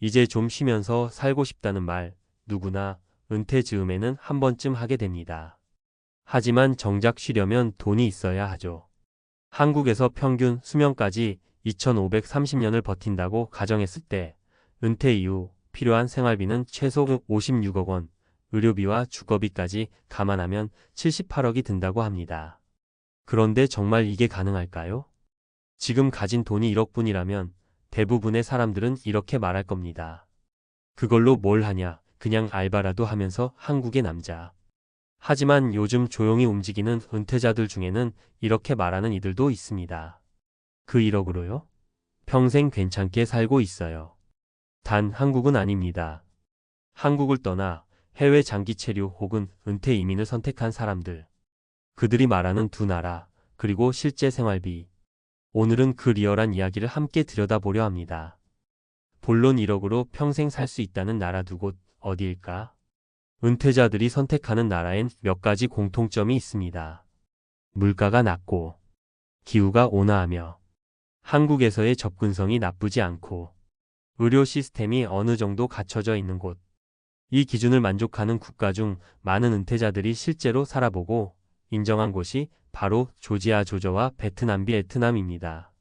이제 좀 쉬면서 살고 싶다는 말, 누구나 은퇴 즈음에는 한 번쯤 하게 됩니다. 하지만 정작 쉬려면 돈이 있어야 하죠. 한국에서 평균 수명까지 2530년을 버틴다고 가정했을 때 은퇴 이후 필요한 생활비는 최소 56억 원, 의료비와 주거비까지 감안하면 78억이 든다고 합니다. 그런데 정말 이게 가능할까요? 지금 가진 돈이 1억 뿐이라면 대부분의 사람들은 이렇게 말할 겁니다. 그걸로 뭘 하냐, 그냥 알바라도 하면서 한국의 남자. 하지만 요즘 조용히 움직이는 은퇴자들 중에는 이렇게 말하는 이들도 있습니다. 그 1억으로요? 평생 괜찮게 살고 있어요. 단 한국은 아닙니다. 한국을 떠나 해외 장기 체류 혹은 은퇴 이민을 선택한 사람들. 그들이 말하는 두 나라, 그리고 실제 생활비. 오늘은 그 리얼한 이야기를 함께 들여다보려 합니다. 본론 1억으로 평생 살 수 있다는 나라 두 곳 어디일까? 은퇴자들이 선택하는 나라엔 몇 가지 공통점이 있습니다. 물가가 낮고, 기후가 온화하며, 한국에서의 접근성이 나쁘지 않고, 의료 시스템이 어느 정도 갖춰져 있는 곳. 이 기준을 만족하는 국가 중 많은 은퇴자들이 실제로 살아보고 인정한 곳이 바로 조지아 조저와 베트남입니다.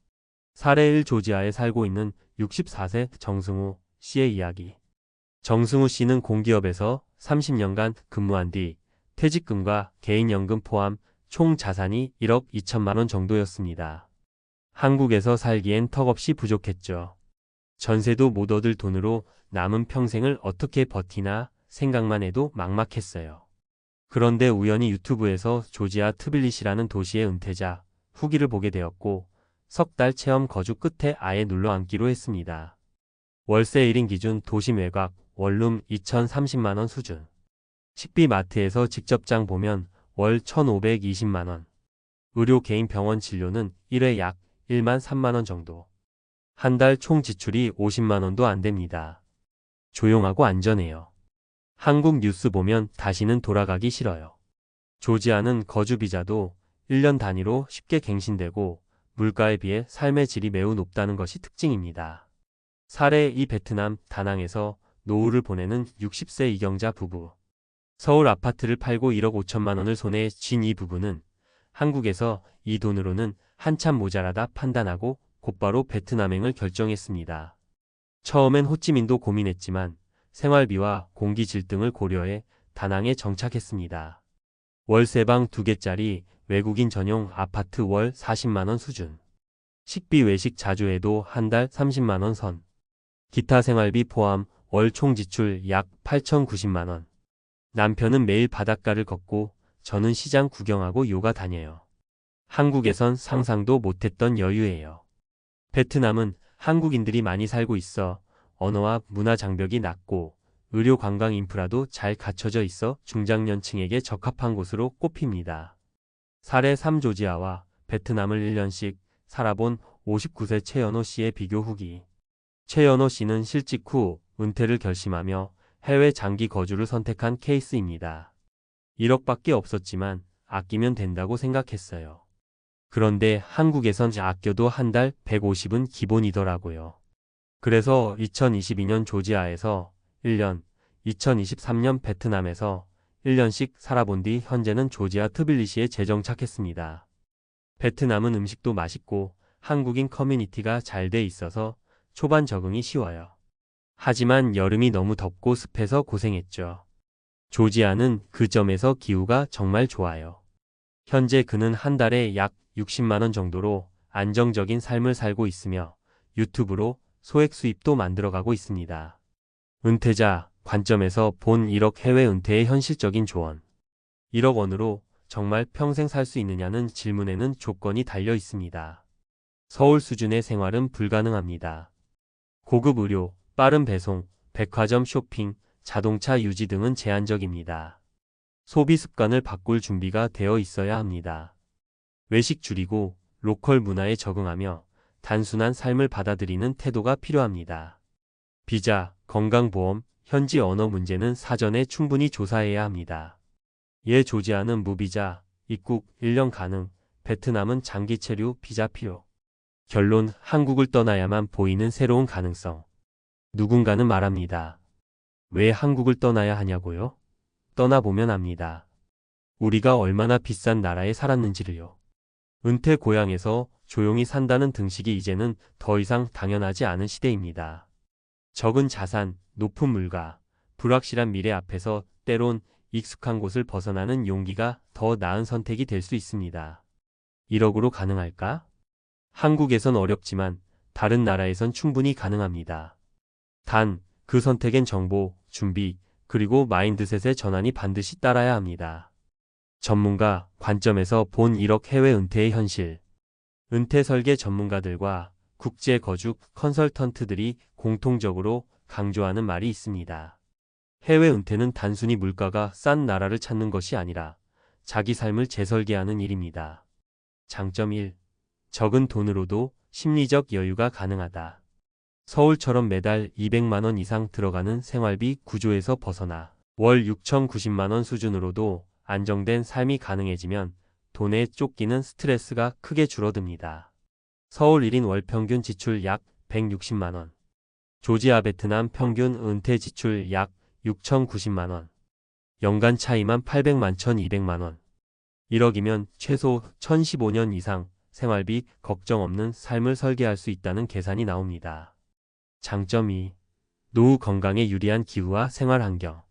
사례 1 조지아에 살고 있는 64세 정승우 씨의 이야기. 정승우 씨는 공기업에서 30년간 근무한 뒤 퇴직금과 개인연금 포함 총 자산이 1억 2천만 원 정도였습니다. 한국에서 살기엔 턱없이 부족했죠. 전세도 못 얻을 돈으로 남은 평생을 어떻게 버티나 생각만 해도 막막했어요. 그런데 우연히 유튜브에서 조지아 트빌리시라는 도시의 은퇴자 후기를 보게 되었고 석 달 체험 거주 끝에 아예 눌러앉기로 했습니다. 월세 1인 기준 도심 외곽 원룸 2,030만 원 수준. 식비 마트에서 직접 장 보면 월 1,520만 원. 의료 개인 병원 진료는 1회 약 1만 3만 원 정도. 한 달 총 지출이 50만 원도 안 됩니다. 조용하고 안전해요. 한국 뉴스 보면 다시는 돌아가기 싫어요. 조지아는 거주 비자도 1년 단위로 쉽게 갱신되고 물가에 비해 삶의 질이 매우 높다는 것이 특징입니다. 사례 2 베트남 다낭에서 노후를 보내는 60세 이경자 부부. 서울 아파트를 팔고 1억 5천만 원을 손에 쥔 이 부부는 한국에서 이 돈으로는 한참 모자라다 판단하고 곧바로 베트남행을 결정했습니다. 처음엔 호찌민도 고민했지만 생활비와 공기질 등을 고려해 다낭에 정착했습니다. 월세방 2개짜리 외국인 전용 아파트 월 40만 원 수준. 식비 외식 자주 해도 한 달 30만 원 선. 기타 생활비 포함 월 총 지출 약 8,090만 원. 남편은 매일 바닷가를 걷고 저는 시장 구경하고 요가 다녀요. 한국에선 상상도 못했던 여유예요. 베트남은 한국인들이 많이 살고 있어 언어와 문화 장벽이 낮고 의료 관광 인프라도 잘 갖춰져 있어 중장년층에게 적합한 곳으로 꼽힙니다. 사례 3 조지아와 베트남을 1년씩 살아본 59세 최연호 씨의 비교 후기. 최연호 씨는 실직 후 은퇴를 결심하며 해외 장기 거주를 선택한 케이스입니다. 1억밖에 없었지만 아끼면 된다고 생각했어요. 그런데 한국에선 아껴도 한 달 150은 기본이더라고요. 그래서 2022년 조지아에서 1년, 2023년 베트남에서 1년씩 살아본 뒤 현재는 조지아 트빌리시에 재정착했습니다. 베트남은 음식도 맛있고 한국인 커뮤니티가 잘 돼 있어서 초반 적응이 쉬워요. 하지만 여름이 너무 덥고 습해서 고생했죠. 조지아는 그 점에서 기후가 정말 좋아요. 현재 그는 한 달에 약 60만 원 정도로 안정적인 삶을 살고 있으며 유튜브로 소액 수입도 만들어가고 있습니다. 은퇴자 관점에서 본 1억 해외 은퇴의 현실적인 조언. 1억 원으로 정말 평생 살 수 있느냐는 질문에는 조건이 달려 있습니다. 서울 수준의 생활은 불가능합니다. 고급 의료, 빠른 배송, 백화점 쇼핑, 자동차 유지 등은 제한적입니다. 소비 습관을 바꿀 준비가 되어 있어야 합니다. 외식 줄이고 로컬 문화에 적응하며 단순한 삶을 받아들이는 태도가 필요합니다. 비자, 건강보험, 현지 언어 문제는 사전에 충분히 조사해야 합니다. 조지아는 무비자, 입국 1년 가능, 베트남은 장기 체류 비자 필요. 결론 한국을 떠나야만 보이는 새로운 가능성. 누군가는 말합니다. 왜 한국을 떠나야 하냐고요? 떠나보면 압니다. 우리가 얼마나 비싼 나라에 살았는지를요. 은퇴 고향에서 조용히 산다는 등식이 이제는 더 이상 당연하지 않은 시대입니다. 적은 자산, 높은 물가, 불확실한 미래 앞에서 때론 익숙한 곳을 벗어나는 용기가 더 나은 선택이 될 수 있습니다. 1억으로 가능할까? 한국에선 어렵지만 다른 나라에선 충분히 가능합니다. 단, 그 선택엔 정보, 준비, 그리고 마인드셋의 전환이 반드시 따라야 합니다. 전문가 관점에서 본 1억 해외 은퇴의 현실. 은퇴 설계 전문가들과 국제 거주 컨설턴트들이 공통적으로 강조하는 말이 있습니다. 해외 은퇴는 단순히 물가가 싼 나라를 찾는 것이 아니라 자기 삶을 재설계하는 일입니다. 장점 1. 적은 돈으로도 심리적 여유가 가능하다. 서울처럼 매달 200만 원 이상 들어가는 생활비 구조에서 벗어나 월 6,090만 원 수준으로도 안정된 삶이 가능해지면 돈에 쫓기는 스트레스가 크게 줄어듭니다. 서울 1인 월 평균 지출 약 160만 원. 조지아 베트남 평균 은퇴 지출 약 6,090만 원. 연간 차이만 800만 1,200만 원. 1억이면 최소 1,015년 이상 생활비 걱정 없는 삶을 설계할 수 있다는 계산이 나옵니다. 장점 2. 노후 건강에 유리한 기후와 생활 환경.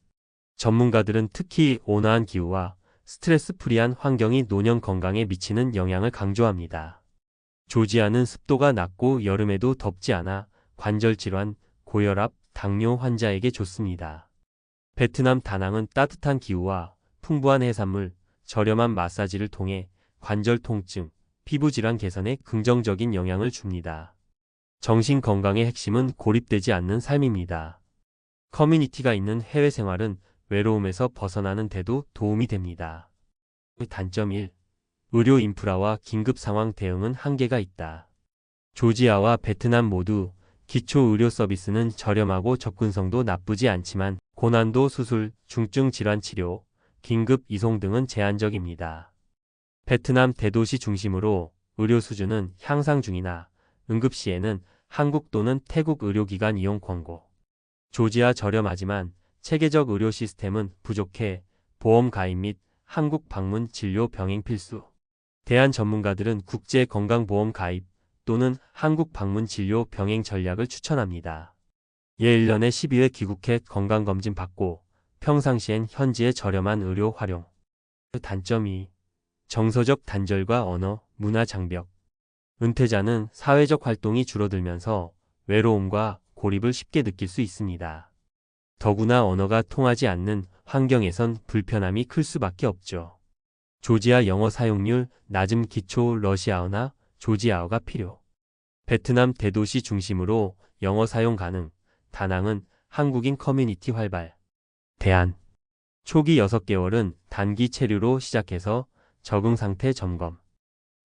전문가들은 특히 온화한 기후와 스트레스 프리한 환경이 노년 건강에 미치는 영향을 강조합니다. 조지아는 습도가 낮고 여름에도 덥지 않아 관절 질환, 고혈압, 당뇨 환자에게 좋습니다. 베트남 다낭은 따뜻한 기후와 풍부한 해산물, 저렴한 마사지를 통해 관절 통증, 피부 질환 개선에 긍정적인 영향을 줍니다. 정신 건강의 핵심은 고립되지 않는 삶입니다. 커뮤니티가 있는 해외 생활은 외로움에서 벗어나는 데도 도움이 됩니다. 단점 1. 의료 인프라와 긴급 상황 대응은 한계가 있다. 조지아와 베트남 모두 기초 의료 서비스는 저렴하고 접근성도 나쁘지 않지만 고난도 수술, 중증 질환 치료, 긴급 이송 등은 제한적입니다. 베트남 대도시 중심으로 의료 수준은 향상 중이나 응급 시에는 한국 또는 태국 의료기관 이용 권고. 조지아 저렴하지만 체계적 의료 시스템은 부족해 보험 가입 및 한국 방문 진료 병행 필수. 대한 전문가들은 국제 건강보험 가입 또는 한국 방문 진료 병행 전략을 추천합니다. 예 1년에 12회 귀국해 건강검진 받고 평상시엔 현지의 저렴한 의료 활용. 단점 2. 정서적 단절과 언어, 문화 장벽. 은퇴자는 사회적 활동이 줄어들면서 외로움과 고립을 쉽게 느낄 수 있습니다. 더구나 언어가 통하지 않는 환경에선 불편함이 클 수밖에 없죠. 조지아 영어 사용률 낮음 기초 러시아어나 조지아어가 필요. 베트남 대도시 중심으로 영어 사용 가능. 다낭은 한국인 커뮤니티 활발. 대안. 초기 6개월은 단기 체류로 시작해서 적응 상태 점검.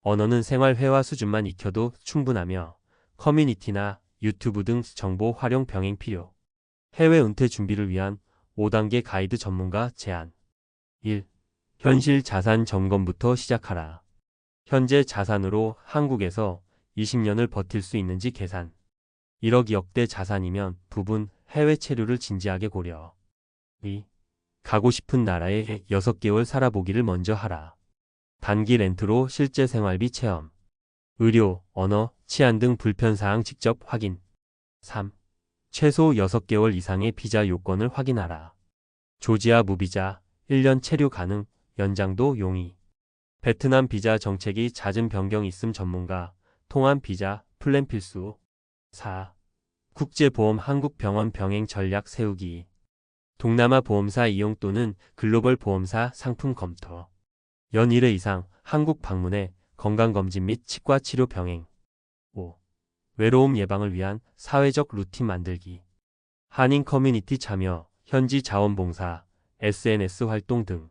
언어는 생활 회화 수준만 익혀도 충분하며 커뮤니티나 유튜브 등 정보 활용 병행 필요. 해외 은퇴 준비를 위한 5단계 가이드 전문가 제안. 1. 현실 자산 점검부터 시작하라. 현재 자산으로 한국에서 20년을 버틸 수 있는지 계산. 1억 역대 자산이면 부분 해외 체류를 진지하게 고려. 2. 가고 싶은 나라에 6개월 살아보기를 먼저 하라. 단기 렌트로 실제 생활비 체험. 의료, 언어, 치안 등 불편사항 직접 확인. 3. 최소 6개월 이상의 비자 요건을 확인하라. 조지아 무비자, 1년 체류 가능, 연장도 용의. 베트남 비자 정책이 잦은 변경 있음 전문가, 통합 비자, 플랜 필수. 4. 국제보험 한국병원 병행 전략 세우기. 동남아 보험사 이용 또는 글로벌 보험사 상품 검토. 연 1회 이상 한국 방문해 건강검진 및 치과 치료 병행. 5. 외로움 예방을 위한 사회적 루틴 만들기. 한인 커뮤니티 참여, 현지 자원봉사, SNS 활동 등.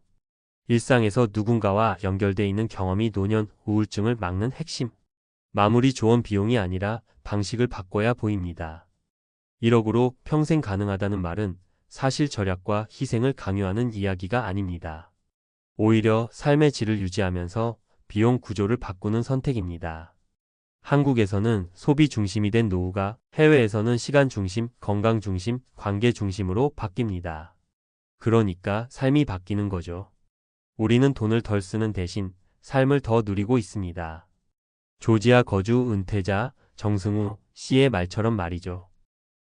일상에서 누군가와 연결돼 있는 경험이 노년 우울증을 막는 핵심. 마무리 조언 비용이 아니라 방식을 바꿔야 보입니다. 1억으로 평생 가능하다는 말은 사실 절약과 희생을 강요하는 이야기가 아닙니다. 오히려 삶의 질을 유지하면서 비용 구조를 바꾸는 선택입니다. 한국에서는 소비 중심이 된 노후가 해외에서는 시간 중심, 건강 중심, 관계 중심으로 바뀝니다. 그러니까 삶이 바뀌는 거죠. 우리는 돈을 덜 쓰는 대신 삶을 더 누리고 있습니다. 조지아 거주 은퇴자 정승우 씨의 말처럼 말이죠.